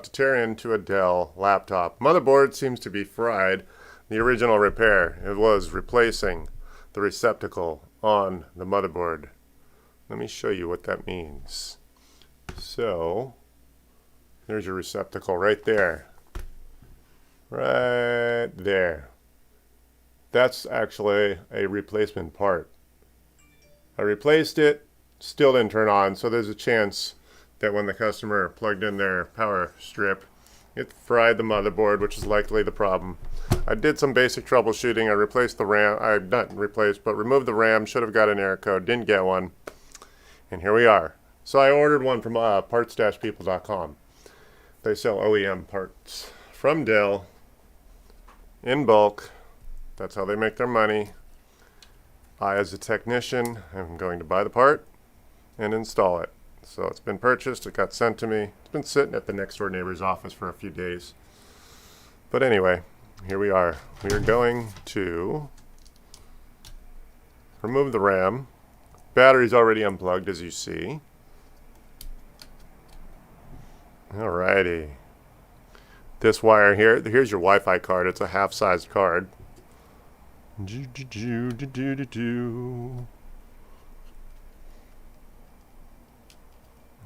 To tear into a Dell laptop. Motherboard seems to be fried. The original repair, it was replacing the receptacle on the motherboard. Let me show you what that means. So, there's your receptacle right there. Right there. That's actually a replacement part. I replaced it, still didn't turn on, so there's a chance that when the customer plugged in their power strip, it fried the motherboard, which is likely the problem. I did some basic troubleshooting. I replaced the RAM. I not replaced, but removed the RAM. Should have got an error code. Didn't get one. And here we are. So I ordered one from parts-people.com. They sell OEM parts from Dell in bulk. That's how they make their money. I, as a technician, am going to buy the part and install it. So it's been purchased, it got sent to me. It's been sitting at the next door neighbor's office for a few days. But anyway, here we are. We are going to remove the RAM. Battery's already unplugged, as you see. Alrighty. This wire here, here's your Wi-Fi card. It's a half-sized card.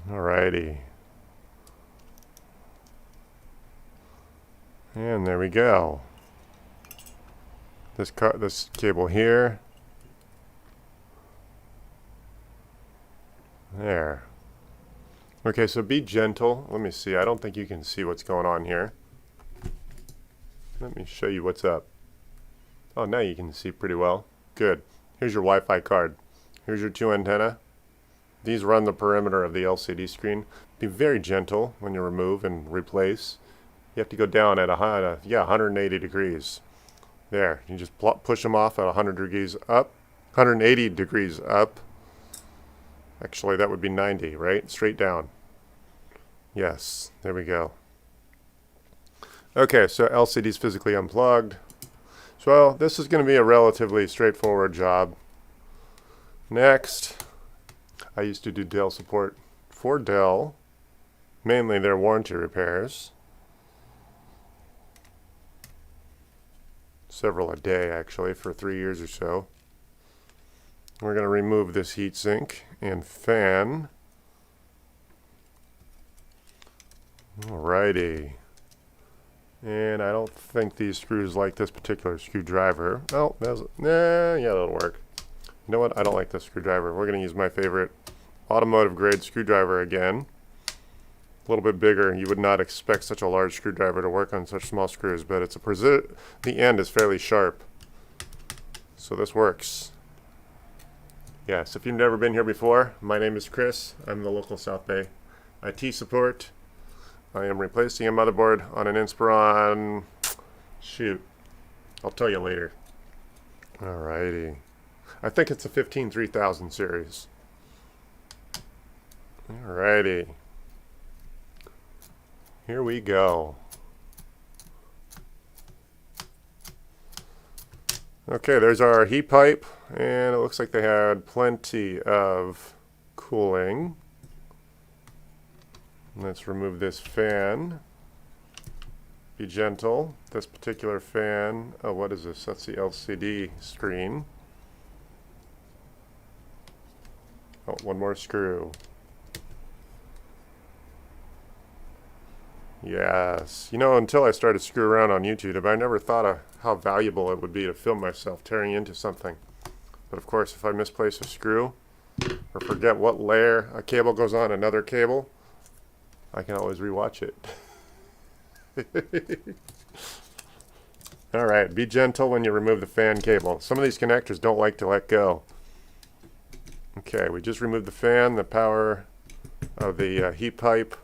Alrighty. And there we go. This cable here. There. Okay, so be gentle. Let me see. I don't think you can see what's going on here. Let me show you what's up. Oh, now you can see pretty well. Good. Here's your Wi-Fi card. Here's your two antennae. These run the perimeter of the LCD screen. Be very gentle when you remove and replace. You have to go down at 180 degrees. There. You just push them off at 100 degrees up. 180 degrees up. Actually, that would be 90, right? Straight down. Yes. There we go. Okay, so LCD's physically unplugged. So this is going to be a relatively straightforward job. Next, I used to do Dell support for Dell, mainly their warranty repairs. Several a day, actually, for 3 years or so. We're going to remove this heatsink and fan. Alrighty. And I don't think these screws like this particular screwdriver. Oh, yeah, that'll work. You know what? I don't like this screwdriver. We're going to use my favorite automotive grade screwdriver again. A little bit bigger. You would not expect such a large screwdriver to work on such small screws, but it's the end is fairly sharp. So this works. Yes, if you've never been here before, my name is Chris. I'm the local South Bay IT support. I am replacing a motherboard on an Inspiron. Shoot, I'll tell you later. Alrighty. I think it's a 153,000 series. Alrighty. Here we go. Okay, there's our heat pipe, and it looks like they had plenty of cooling. Let's remove this fan. Be gentle. This particular fan, oh, what is this? That's the LCD screen. Oh, one more screw. Yes. You know, until I started screwing around on YouTube, I never thought of how valuable it would be to film myself tearing into something. But of course, if I misplace a screw or forget what layer a cable goes on another cable, I can always rewatch it. Alright, be gentle when you remove the fan cable. Some of these connectors don't like to let go. Okay, we just removed the fan, the power of the heat pipe.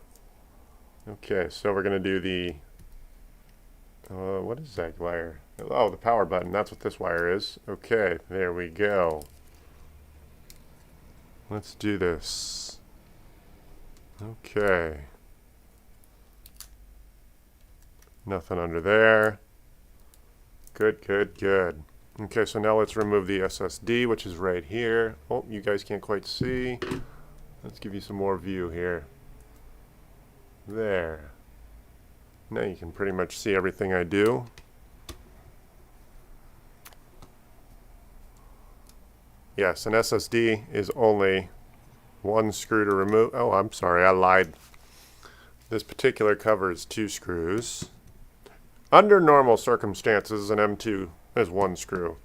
Okay, so we're going to do the, what is that wire? Oh, the power button. That's what this wire is. Okay, there we go. Let's do this. Okay. Nothing under there. Good, good, good. Okay, so now let's remove the SSD, which is right here. Oh, you guys can't quite see. Let's give you some more view here. There. Now you can pretty much see everything I do. Yes, an SSD is only one screw to remove. Oh, I'm sorry, I lied. This particular cover is 2 screws. Under normal circumstances, an M2 is 1 screw.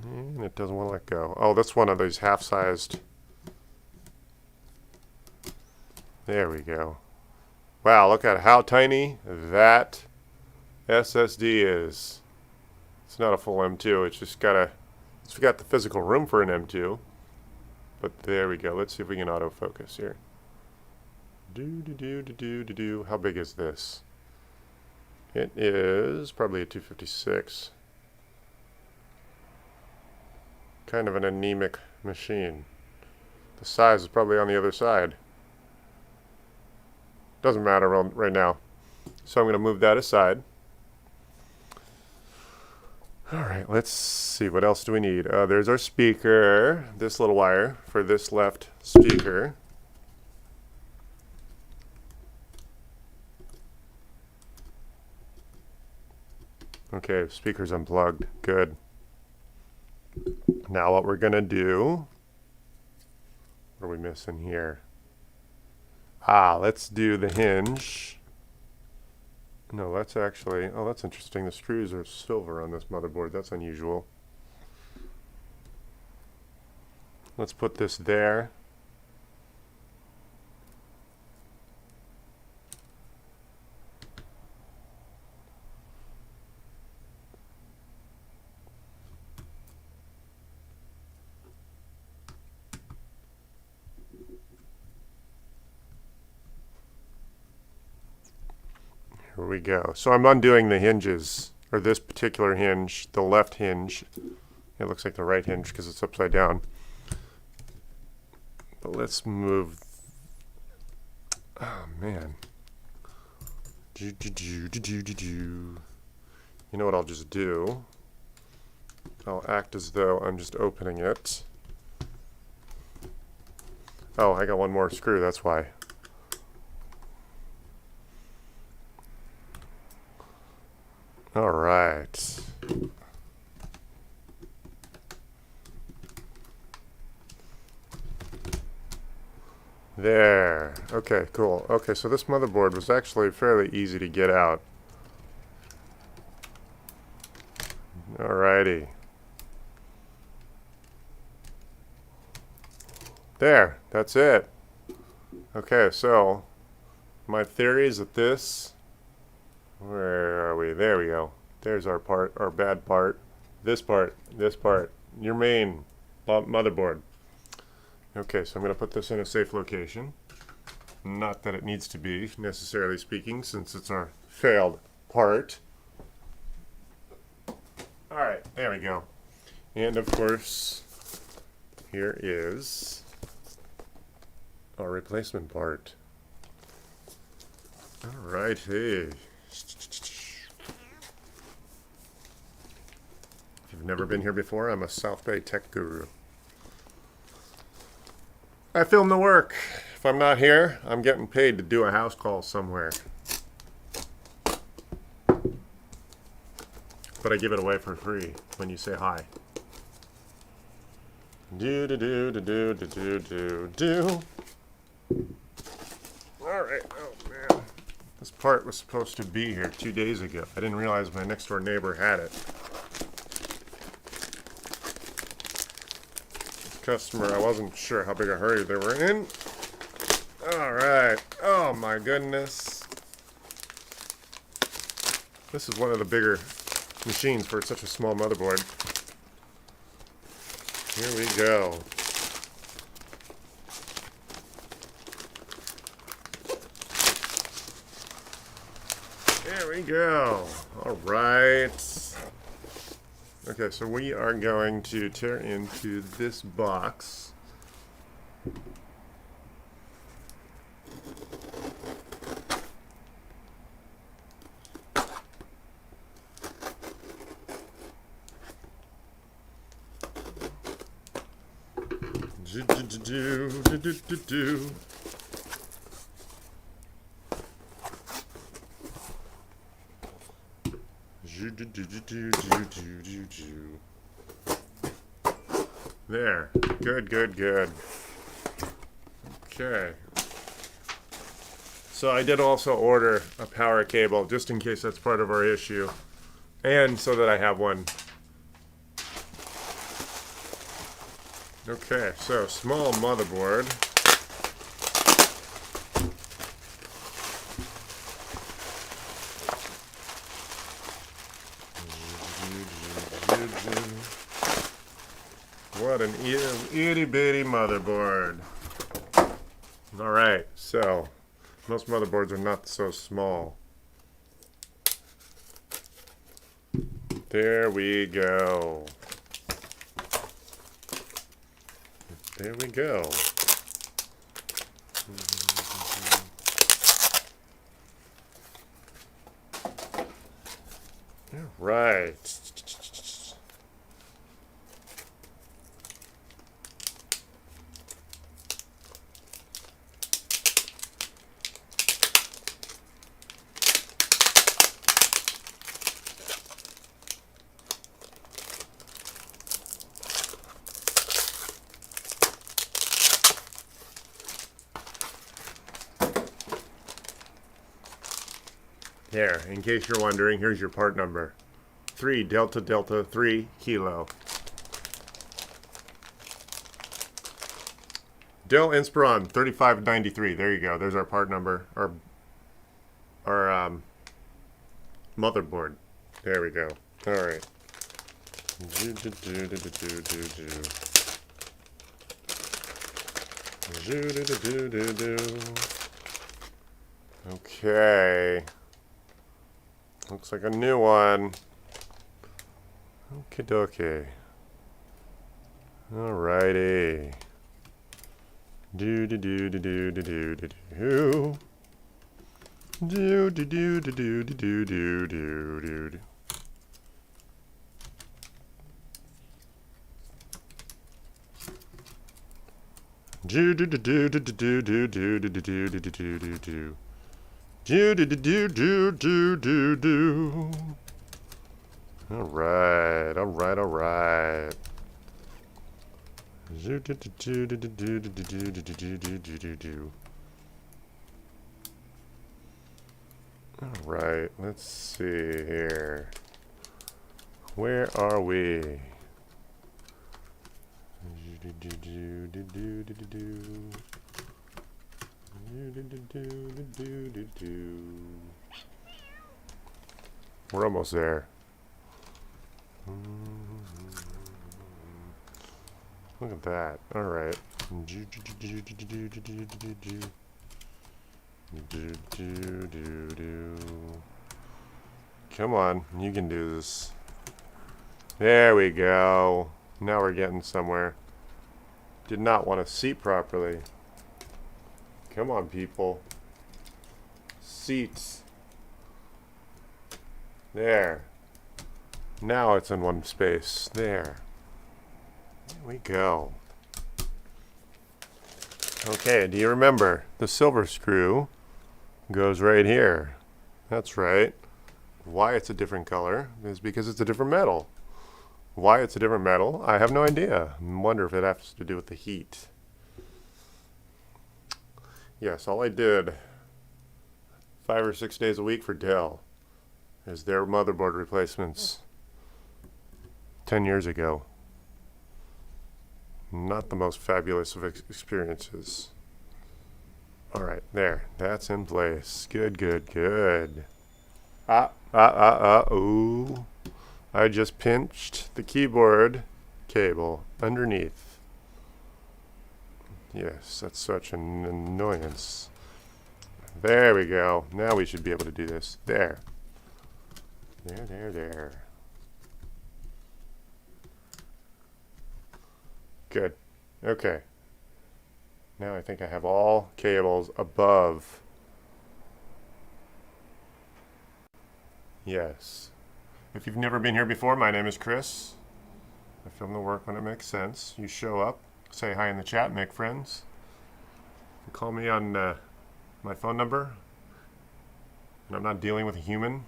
And it doesn't want to let go. Oh, that's one of these half-sized. There we go. Wow, look at how tiny that SSD is. It's not a full M2. It's just got the physical room for an M2. But there we go. Let's see if we can autofocus here. How big is this? It is probably a 256. Kind of an anemic machine. The size is probably on the other side. Doesn't matter right now. So I'm going to move that aside. Alright, let's see. What else do we need? There's our speaker. This little wire for this left speaker. Okay, speaker's unplugged. Good. Now what we're going to do... What are we missing here? Let's do the hinge. No, that's actually... Oh, that's interesting. The screws are silver on this motherboard. That's unusual. Let's put this there. Here we go. So I'm undoing the hinges, or this particular hinge, the left hinge. It looks like the right hinge because it's upside down. But let's move. Oh man. You know what I'll just do? I'll act as though I'm just opening it. Oh, I got one more screw, that's why. All right. There. Okay, cool. Okay, so this motherboard was actually fairly easy to get out. Alrighty. There. That's it. Okay, so my theory is that this... Where are we? There we go. There's our part, our bad part. This part, your main motherboard. Okay, so I'm going to put this in a safe location. Not that it needs to be, necessarily speaking, since it's our failed part. Alright, there we go. And of course, here is our replacement part. Alright, hey. If you've never been here before, I'm a South Bay tech guru. I film the work. If I'm not here, I'm getting paid to do a house call somewhere. But I give it away for free when you say hi. Do do do do do do do do. Alright, oh man. This part was supposed to be here 2 days ago. I didn't realize my next door neighbor had it. Customer, I wasn't sure how big a hurry they were in. Alright. Oh my goodness. This is one of the bigger machines for such a small motherboard. Here we go. There we go. All right. Okay, so we are going to tear into this box. There. Good, good, good. Okay. So I did also order a power cable just in case that's part of our issue. And so that I have one. Okay, so small motherboard. What an itty bitty motherboard. Alright, so most motherboards are not so small. There we go. There we go. All right. There, in case you're wondering, here's your part number. 3 Delta Delta 3 Kilo. Dell Inspiron 3593. There you go. There's our part number. Our motherboard. There we go. All right. Okay. Looks like a new one. Okie dokie. Alrighty. Do do do do do do do do do. Do do do do do do do do do. Do do do do do do do do do do do do do do do. Do do do do do do do do. All right, all right, all right. Do do do do do do do do do do do do do do. All right, let's see here. Where are we? Do do do do do do do do. We're almost there. Look at that. All right. Come on, you can do this. There we go. Now we're getting somewhere. Did not want to seat properly. Come on, people. Seats. There. Now it's in one space. There. There we go. Okay, do you remember? The silver screw goes right here. That's right. Why it's a different color is because it's a different metal. Why it's a different metal, I have no idea. I wonder if it has to do with the heat. Yes, all I did 5 or 6 days a week for Dell is their motherboard replacements 10 years ago. Not the most fabulous of experiences. All right, there. That's in place. Good, good, good. Ooh. I just pinched the keyboard cable underneath. Yes, that's such an annoyance. There we go. Now we should be able to do this. There. There. Good. Okay. Now I think I have all cables above. Yes. If you've never been here before, my name is Chris. I film the work when it makes sense. You show up, say hi in the chat, make friends. Call me on my phone number, and I'm not dealing with a human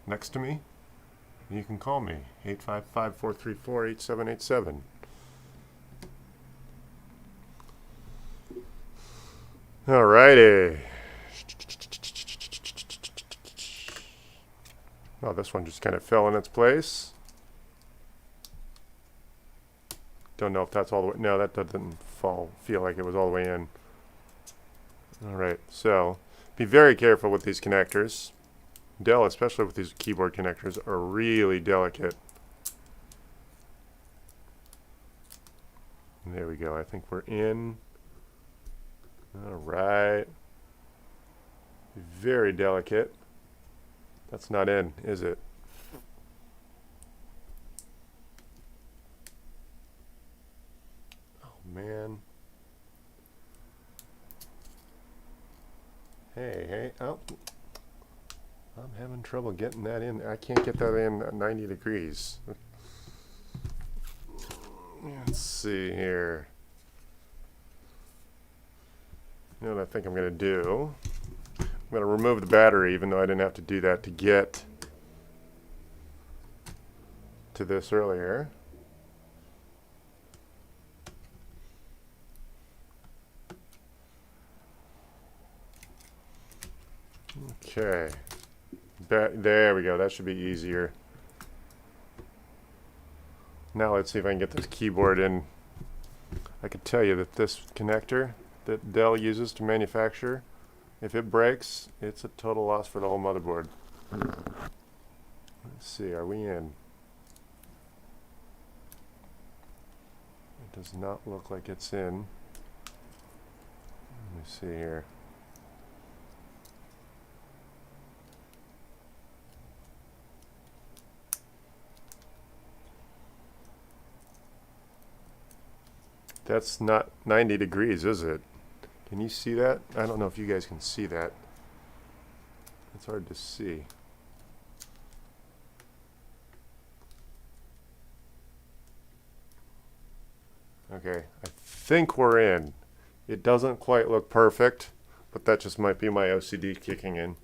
next to me. You can call me, 855-434-8787. Alrighty. Oh, this one just kind of fell in its place. Don't know if that's all the way. No, that doesn't feel like it was all the way in. Alright, so be very careful with these connectors. Dell, especially with these keyboard connectors, are really delicate. And there we go. I think we're in. Alright. Very delicate. That's not in, is it? Oh, man. Hey. Oh. I'm having trouble getting that in. I can't get that in at 90 degrees. Let's see here. You know what I think I'm going to do? I'm going to remove the battery, even though I didn't have to do that to get to this earlier. Okay. There we go. That should be easier. Now let's see if I can get this keyboard in. I can tell you that this connector that Dell uses to manufacture, if it breaks, it's a total loss for the whole motherboard. Let's see, are we in? It does not look like it's in. Let me see here. That's not 90 degrees, is it? Can you see that? I don't know if you guys can see that. It's hard to see. Okay, I think we're in. It doesn't quite look perfect, but that just might be my OCD kicking in.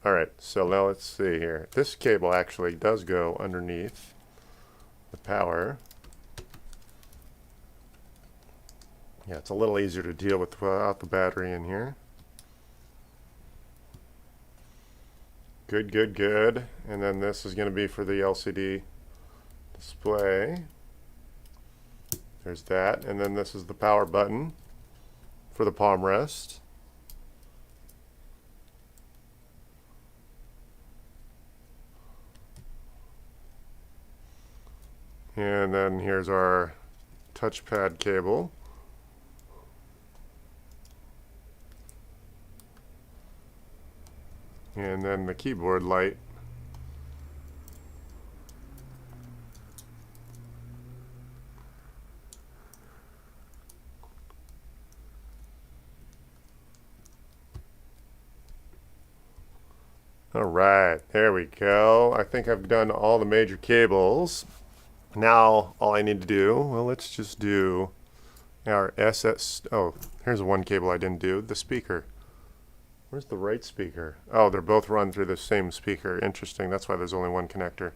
Alright, so now let's see here. This cable actually does go underneath the power. Yeah, it's a little easier to deal with without the battery in here. Good. And then this is going to be for the LCD display. There's that. And then this is the power button for the palm rest. And then here's our touchpad cable. And then the keyboard light. Alright, there we go. I think I've done all the major cables. Now all I need to do, well, let's just do our oh, here's one cable I didn't do, the speaker. Where's the right speaker? Oh, they're both run through the same speaker. Interesting. That's why there's only one connector.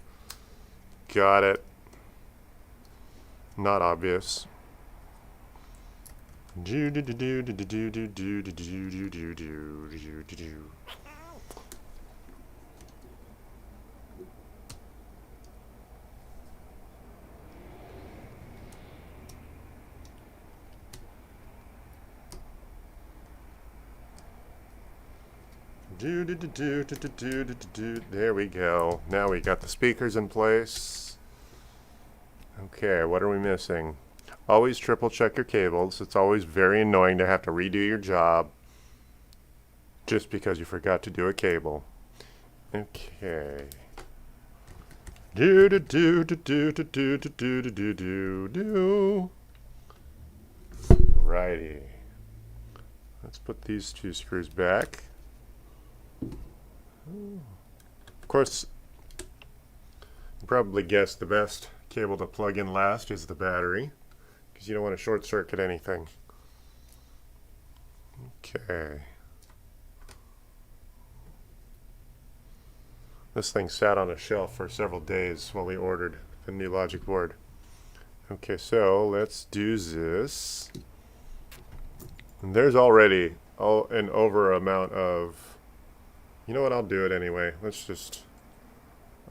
Got it. Not obvious. There we go. Now we got the speakers in place. Okay, what are we missing? Always triple check your cables. It's always very annoying to have to redo your job just because you forgot to do a cable. Okay. Righty. Let's put these two screws back. Of course, you probably guessed the best cable to plug in last is the battery, because you don't want to short circuit anything. Okay. This thing sat on a shelf for several days while we ordered the new logic board. Okay, so let's do this. And there's already an over amount of, you know what, I'll do it anyway. Let's just,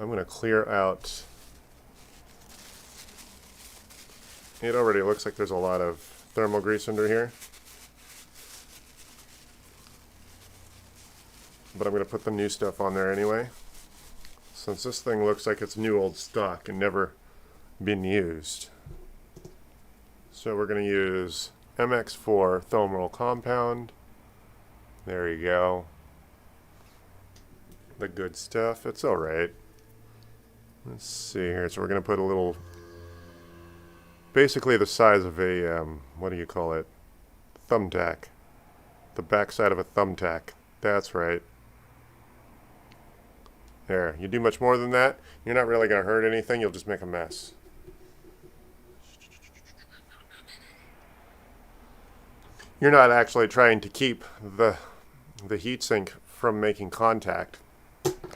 I'm going to clear out. It already looks like there's a lot of thermal grease under here. But I'm going to put the new stuff on there anyway. Since this thing looks like it's new old stock and never been used. So we're going to use MX4 thermal compound. There you go. The good stuff. It's alright. Let's see here. So we're going to put a little, basically the size of a, what do you call it? Thumbtack. The backside of a thumbtack. That's right. There. You do much more than that, you're not really going to hurt anything. You'll just make a mess. You're not actually trying to keep the heatsink from making contact.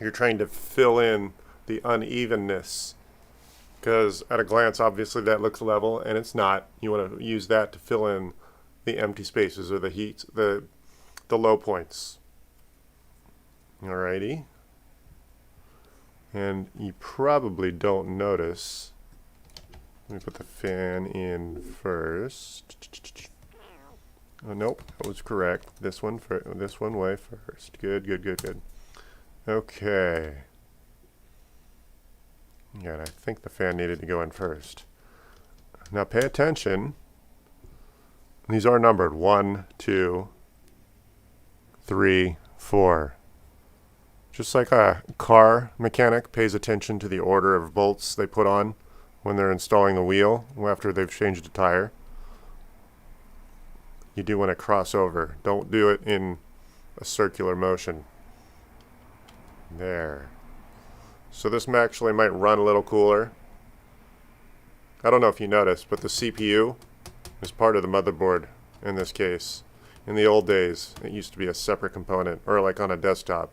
You're trying to fill in the unevenness. Because at a glance, obviously, that looks level, and it's not. You want to use that to fill in the empty spaces or the heat, the low points. Alrighty. And you probably don't notice. Let me put the fan in first. Oh, nope, that was correct. This one way first. Good, good, good, good. Okay. Yeah, and I think the fan needed to go in first. Now pay attention. These are numbered 1, 2, 3, 4. Just like a car mechanic pays attention to the order of bolts they put on when they're installing the wheel after they've changed a tire. You do want to cross over. Don't do it in a circular motion. There. So this actually might run a little cooler. I don't know if you noticed, but the CPU is part of the motherboard in this case. In the old days, it used to be a separate component, or like on a desktop.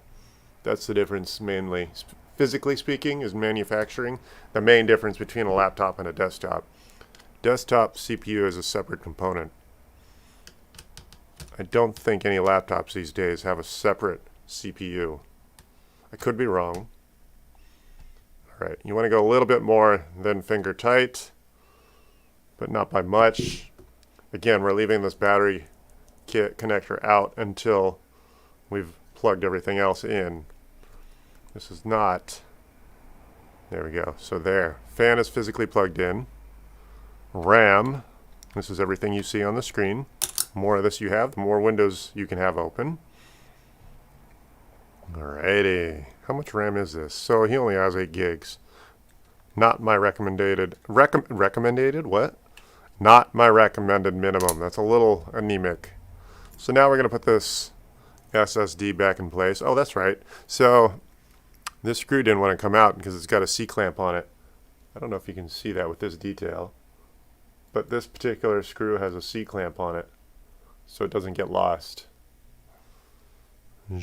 That's the difference mainly. Physically speaking, is manufacturing. The main difference between a laptop and a desktop. Desktop CPU is a separate component. I don't think any laptops these days have a separate CPU. I could be wrong. Alright, you want to go a little bit more than finger tight, but not by much. Again, we're leaving this battery kit connector out until we've plugged everything else in. This is not, there we go, so there. Fan is physically plugged in. RAM, this is everything you see on the screen. The more of this you have, the more windows you can have open. Alrighty, how much RAM is this? So he only has 8 gigs. Not my recommended, recommended what? Not my recommended minimum. That's a little anemic. So now we're going to put this SSD back in place. Oh, that's right. So this screw didn't want to come out because it's got a C-clamp on it. I don't know if you can see that with this detail, but this particular screw has a C-clamp on it, so it doesn't get lost. All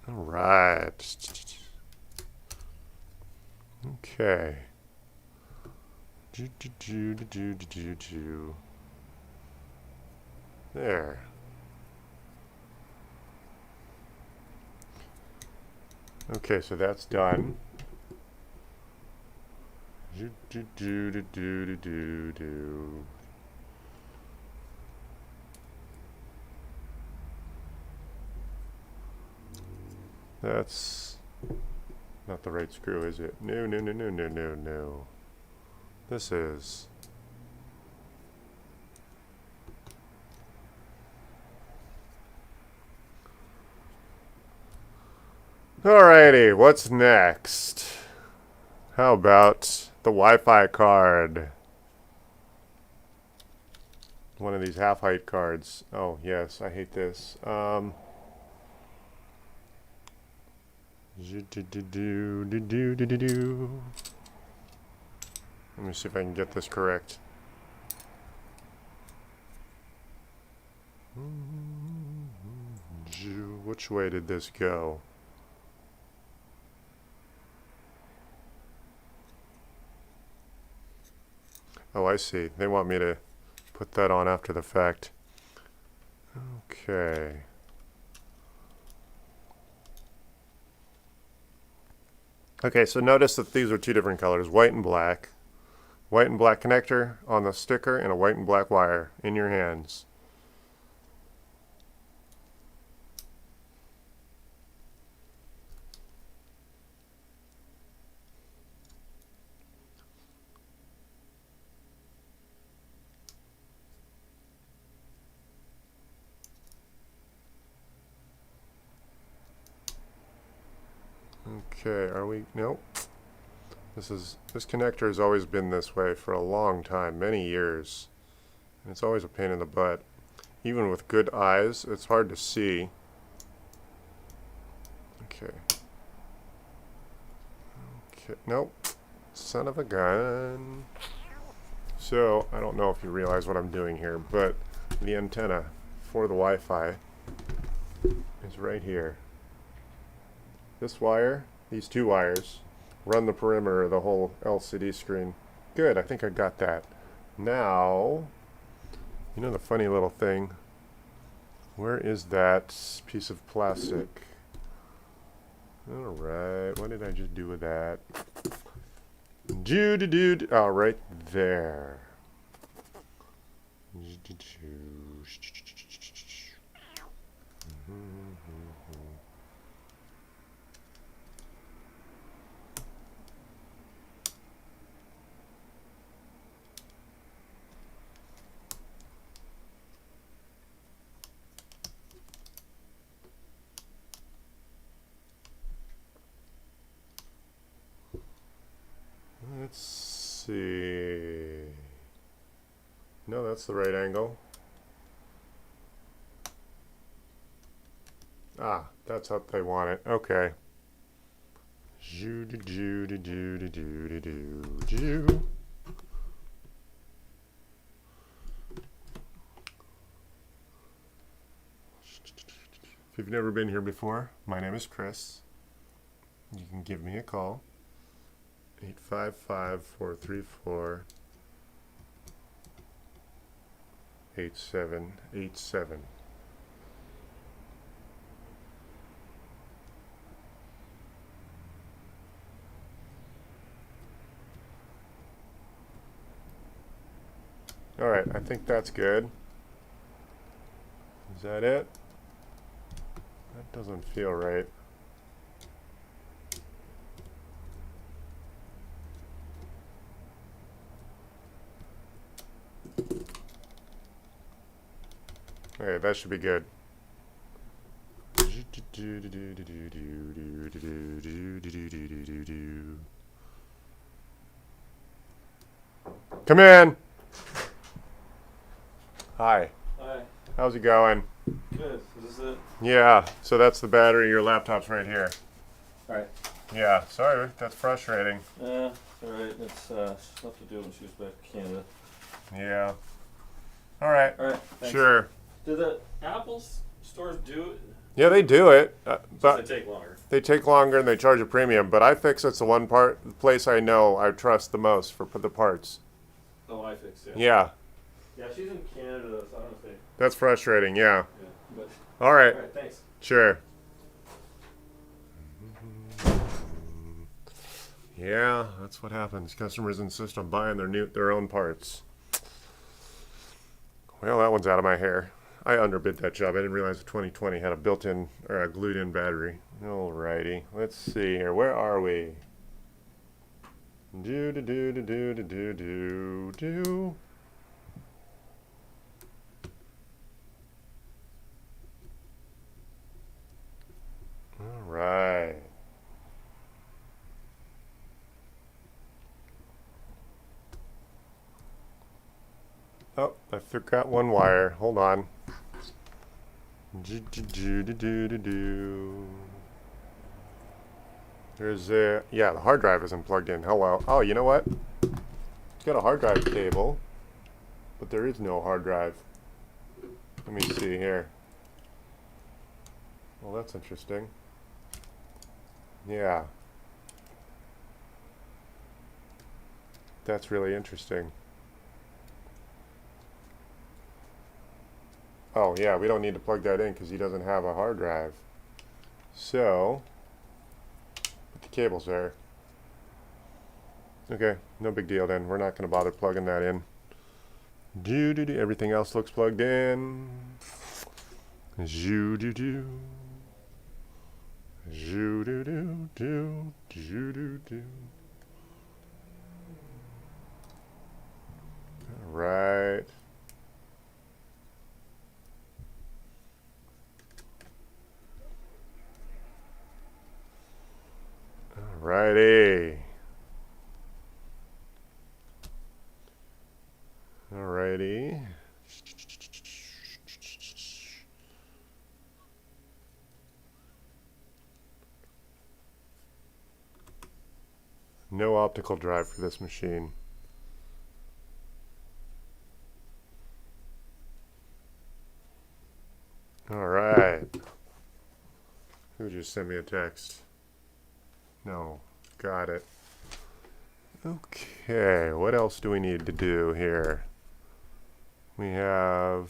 right. Okay. There. Okay, so that's done. That's not the right screw, is it? No, no, no, no, no, no, no. This is. Alrighty, what's next? How about the Wi-Fi card? One of these half-height cards. Oh, yes, I hate this. Let me see if I can get this correct. Which way did this go? Oh, I see. They want me to put that on after the fact. Okay. Okay, so notice that these are two different colors, white and black. White and black connector on the sticker and a white and black wire in your hands. Okay, are we? Nope. This connector has always been this way for a long time, many years. And it's always a pain in the butt. Even with good eyes, it's hard to see. Okay. Okay, nope. Son of a gun. So, I don't know if you realize what I'm doing here, but the antenna for the Wi-Fi is right here. This wire, these two wires, run the perimeter of the whole LCD screen. Good, I think I got that. Now, you know the funny little thing? Where is that piece of plastic? Alright, what did I just do with that? Oh, right there. Let's see. No, that's the right angle. Ah, that's how they want it. Okay. If you've never been here before, my name is Chris. You can give me a call. 855-434-8787. Alright, I think that's good. Is that it? That doesn't feel right. Okay, that should be good. Come in. Hi. Hi. How's it going? Good. Is this it? Yeah, so that's the battery. Your laptop's right here. Alright. Yeah, sorry, that's frustrating. Alright. It's she'll have to do it when she gets back to Canada. Yeah. Alright. Alright. Sure. Do the Apple stores do it? Yeah, they do it, but they take longer. They take longer and they charge a premium. But iFixit's the one place I know I trust the most for the parts. Oh, iFix, yeah. Yeah. Yeah, she's in Canada, so I don't know if they... That's frustrating, yeah. But... Alright. Alright, thanks. Sure. Yeah, that's what happens. Customers insist on buying their own parts. Well, that one's out of my hair. I underbid that job. I didn't realize the 2020 had a built-in or a glued-in battery. Alrighty, let's see here. Where are we? Do. All right. Oh, I forgot one wire. Hold on. There's a, yeah, the hard drive isn't plugged in. Hello. Oh, you know what? It's got a hard drive cable, but there is no hard drive. Let me see here. Well, that's interesting. Yeah. That's really interesting. Oh, yeah, we don't need to plug that in because he doesn't have a hard drive. So, put the cable's there. Okay, no big deal then. We're not going to bother plugging that in. Everything else looks plugged in. Zoo-doo-doo. Zoo-doo-doo-doo. Zoo-doo-doo. All right. Alrighty. Alrighty. No optical drive for this machine. Alright. Who just sent me a text? No. Got it. Okay, what else do we need to do here? We have...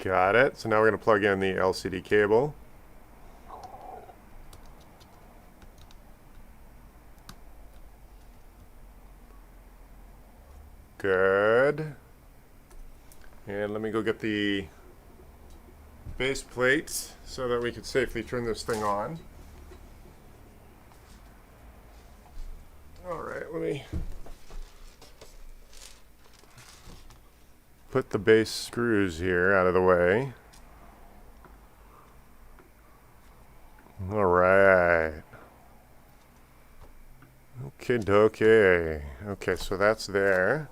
Got it. So now we're going to plug in the LCD cable. Good. And let me go get the base plate so that we can safely turn this thing on. All right, let me put the base screws here out of the way. All right. Okay, dokie. Okay, so that's there.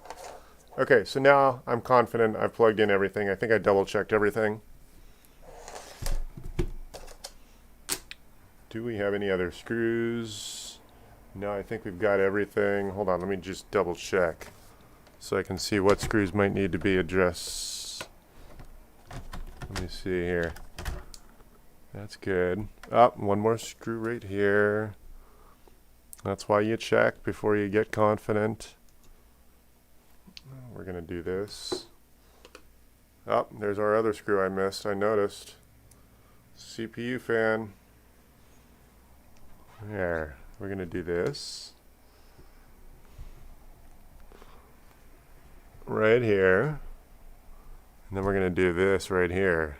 Okay, so now I'm confident I've plugged in everything. I think I double checked everything. Do we have any other screws? No, I think we've got everything. Hold on, let me just double check so I can see what screws might need to be addressed. Let me see here. That's good. Oh, one more screw right here. That's why you check before you get confident. We're going to do this. Oh, there's our other screw I missed. I noticed. CPU fan. There. We're going to do this. Right here. And then we're going to do this right here.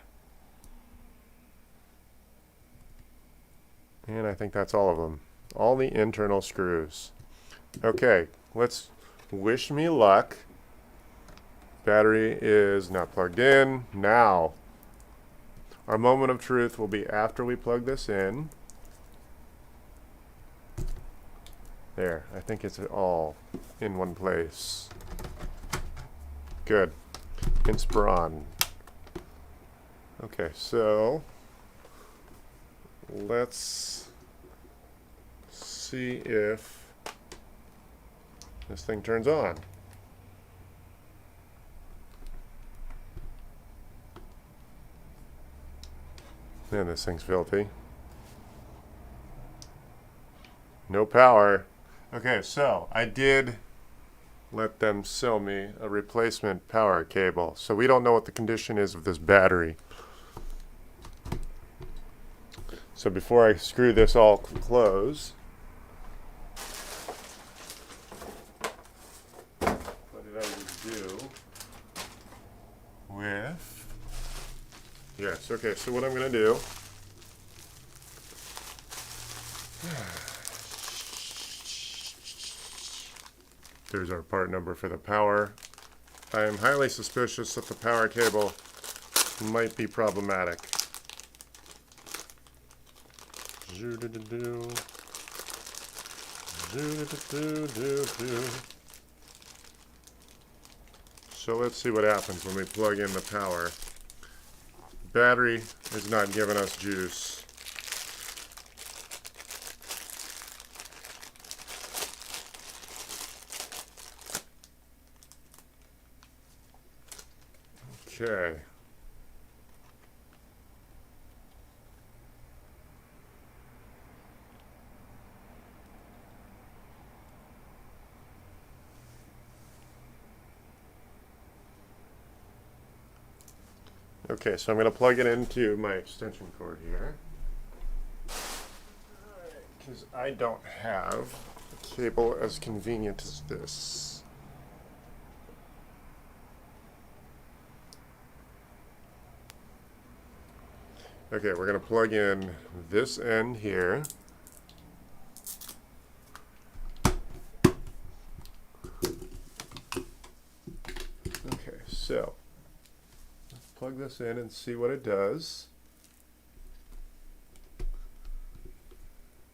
And I think that's all of them. All the internal screws. Okay, let's wish me luck. Battery is not plugged in. Now, our moment of truth will be after we plug this in. There, I think it's all in one place. Good. Inspiron. Okay, so let's see if this thing turns on. Man, this thing's filthy. No power. Okay, so I did let them sell me a replacement power cable. So we don't know what the condition is of this battery. So before I screw this all close, what did I just do with... Yes, okay, so what I'm going to do... There's our part number for the power. I am highly suspicious that the power cable might be problematic. Zoo-doo-doo-doo. Zoo-doo-doo-doo-doo. So let's see what happens when we plug in the power. Battery is not giving us juice. Okay. Okay, so I'm going to plug it into my extension cord here. Because I don't have a cable as convenient as this. Okay, we're going to plug in this end here. Okay, so plug this in and see what it does.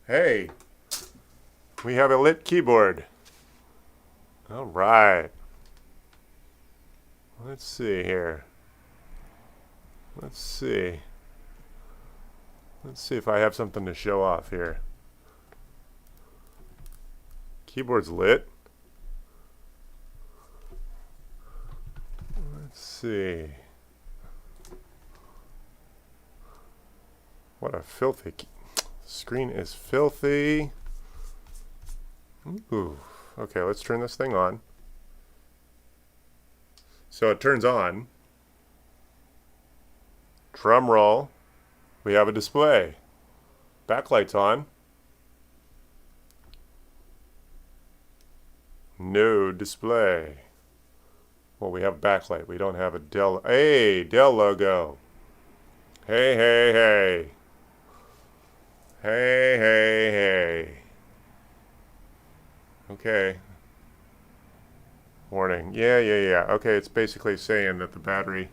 Hey, we have a lit keyboard. All right. Let's see here. Let's see. Let's see if I have something to show off here. Keyboard's lit. Let's see. What a filthy screen is filthy. Ooh. Okay, let's turn this thing on. So it turns on. Drum roll. We have a display. Backlight's on. No display. Well, we have backlight. We don't have a Dell. Hey, Dell logo. Hey, hey, hey. Hey, hey, hey. Okay. Warning. Yeah. Okay, it's basically saying that the battery,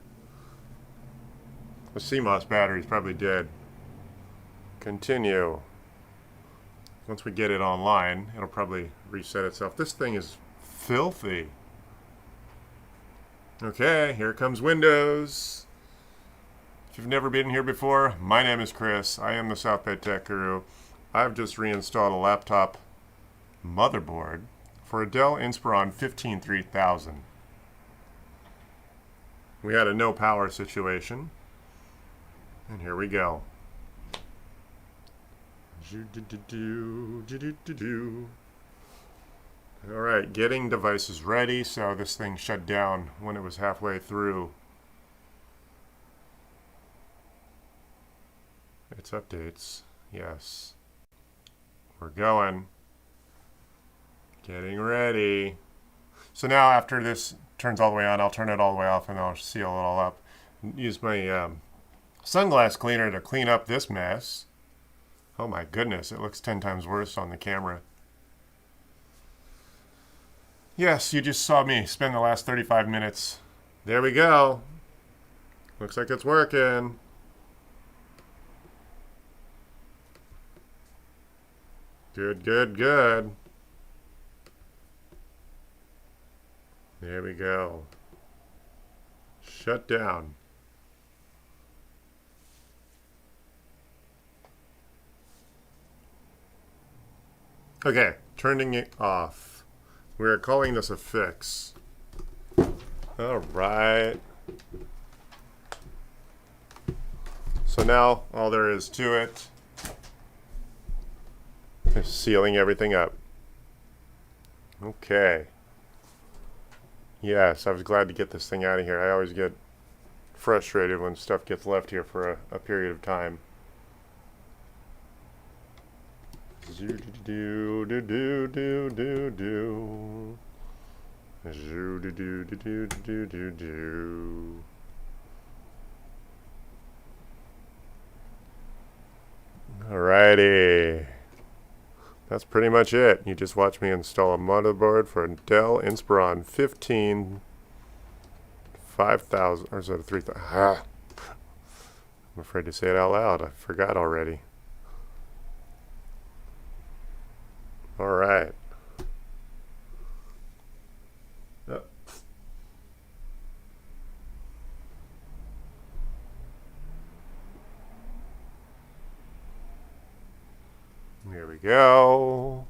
the CMOS battery is probably dead. Continue. Once we get it online, it'll probably reset itself. This thing is filthy. Okay, here comes Windows. If you've never been here before, my name is Chris. I am the South Bay Tech Guru. I've just reinstalled a laptop motherboard for a Dell Inspiron 153000. We had a no power situation. And here we go. Alright, getting devices ready. So this thing shut down when it was halfway through its updates. Yes. We're going. Getting ready. So now after this turns all the way on, I'll turn it all the way off and I'll seal it all up. Use my sunglass cleaner to clean up this mess. Oh my goodness, it looks 10 times worse on the camera. Yes, you just saw me spend the last 35 minutes. There we go. Looks like it's working. Good, good, good. There we go. Shut down. Okay, turning it off. We're calling this a fix. All right. So now all there is to it is sealing everything up. Okay. Yes, I was glad to get this thing out of here. I always get frustrated when stuff gets left here for a period of time. Zoo-doo-doo-doo-doo-doo-doo. Zoo-doo-doo-doo-doo-doo-doo. Alrighty. That's pretty much it. You just watched me install a motherboard for a Dell Inspiron 5000, or is that a 3000? I'm afraid to say it out loud. I forgot already. All right. Oh. Here we go.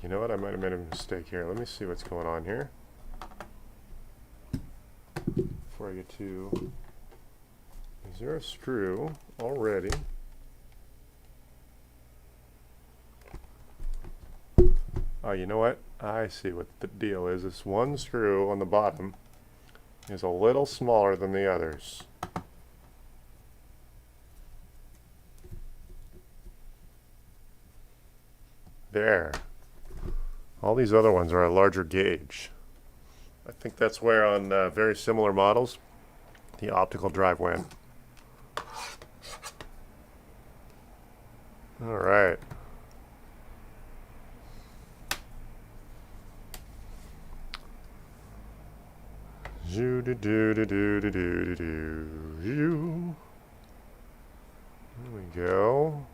You know what? I might have made a mistake here. Let me see what's going on here. Before I get to... Is there a screw already? Oh, you know what? I see what the deal is. This one screw on the bottom is a little smaller than the others. There. All these other ones are a larger gauge. I think that's where on very similar models the optical drive went. All right. Zoo do do do do do do do do. There we go.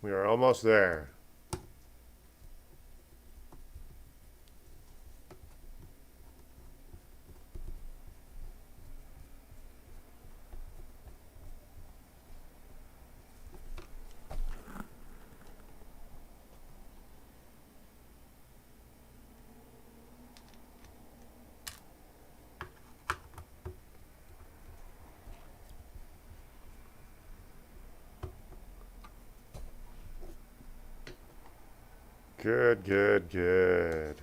We are almost there. Good, good, good.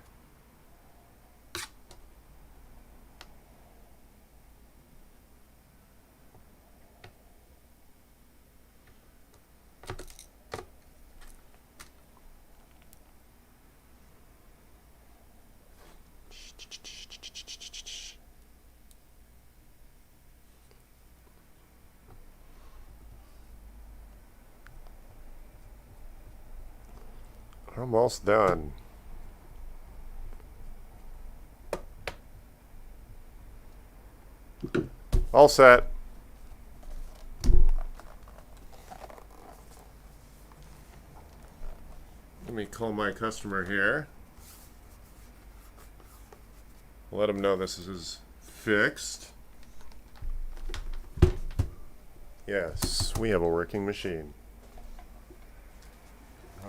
Almost done. All set. Let me call my customer here. Let him know this is fixed. Yes, we have a working machine.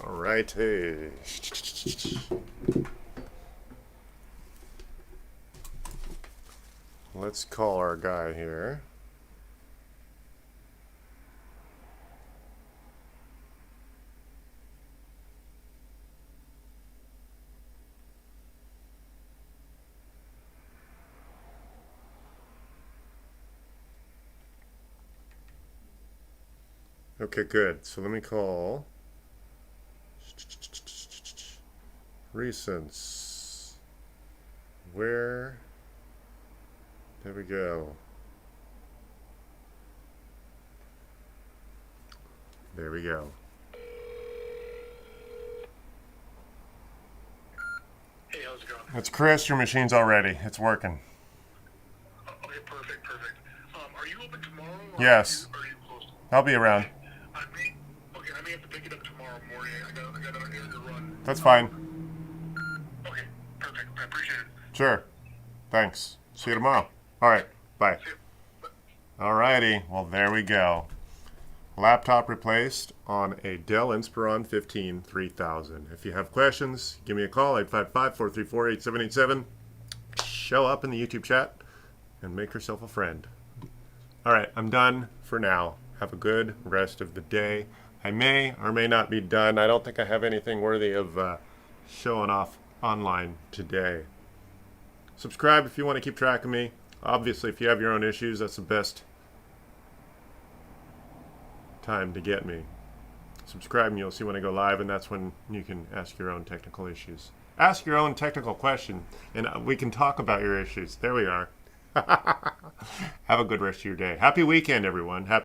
All righty. Let's call our guy here. Okay, good. So let me call recents. Where? There we go. There we go. Hey, how's it going? It's Chris. Your machine's all ready. It's working. Okay, perfect, perfect. Are you open tomorrow? Yes. Are you closed? I'll be around. I may have to pick it up tomorrow morning. I got an errand to run. That's fine. Okay, perfect. I appreciate it. Sure. Thanks. See you tomorrow. All right. Bye. See you. Bye. All righty. Well, there we go. Laptop replaced on a Dell Inspiron 15 3000. If you have questions, give me a call, 855-434-8787. Show up in the YouTube chat, and make yourself a friend. All right, I'm done for now. Have a good rest of the day. I may or may not be done. I don't think I have anything worthy of showing off online today. Subscribe if you want to keep track of me. Obviously, if you have your own issues, that's the best time to get me. Subscribe and you'll see when I go live, and that's when you can ask your own technical issues. Ask your own technical question, and we can talk about your issues. There we are. Have a good rest of your day. Happy weekend, everyone. Happy